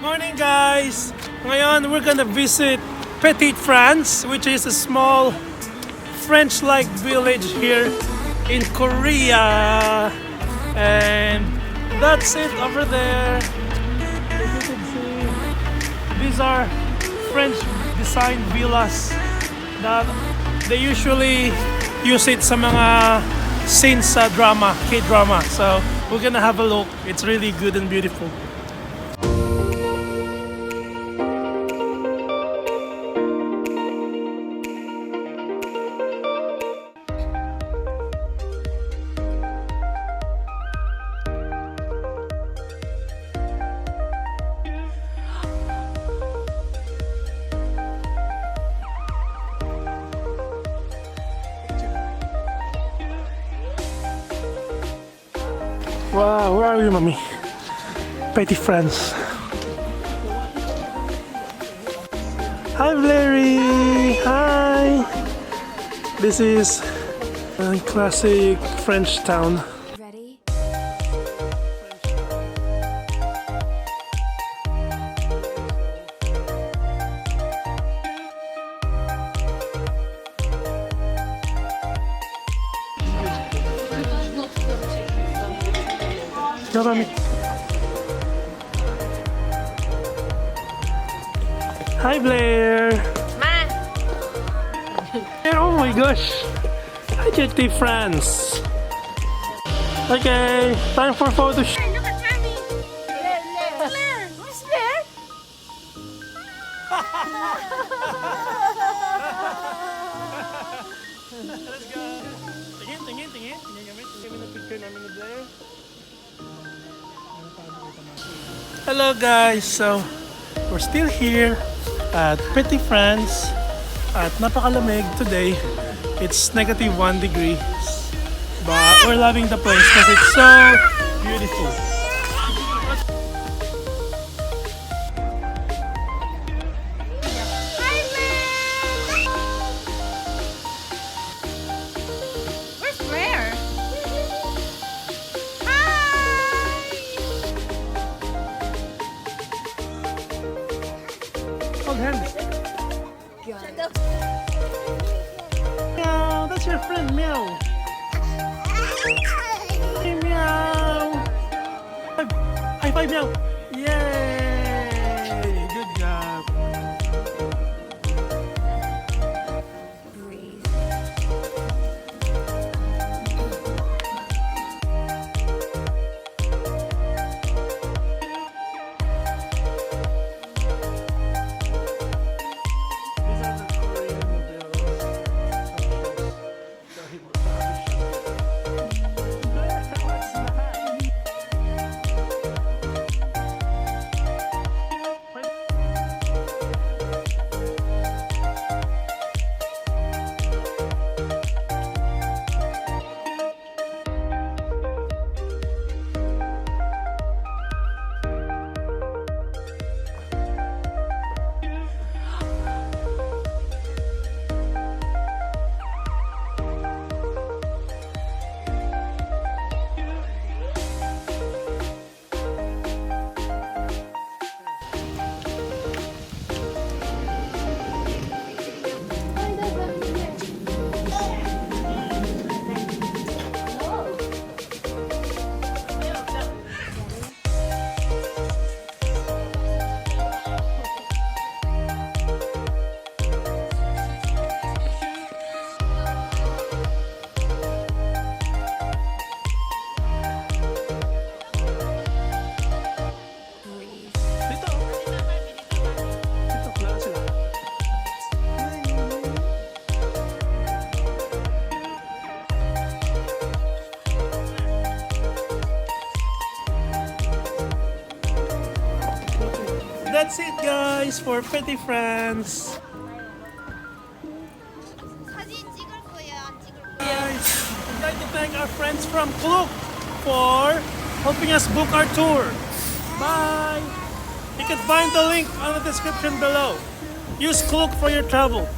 Morning guys! Ngayon we're gonna visit Petite France, which is a small French-like village here in Korea. And that's it over there. As you can see, these are French designed villas that they usually use it sa mga scenes sa drama, K-drama. So we're gonna have a look. It's really good and beautiful. Wow, where are you, mommy? Petite France. Hi, Larry. Hi. This is a classic French town. Ready? Marami. Hi, Blair. Ma! Blair, oh my gosh. Hi, Petite France. Okay, time for photo shoot. Look at Mommy! Claire! Who's there? Let's go. Tingin kami. Tingin na picture namin ni Blair. Hello guys, so we're still here at Petite France at napakalamig today. It's -1 degrees, but we're loving the place because it's so beautiful. Hi, Blair! Where's Blair? Hold hands. Meow, that's your friend, Meow. Hey, Meow. High five, Meow. Yay! Good job. That's it guys for Petite France. 사진 찍을 거예요? 안 찍을 거예요? Guys, I'd like to thank our friends from Klook for helping us book our tour. Bye! You can find the link on the description below. Use Klook for your travel.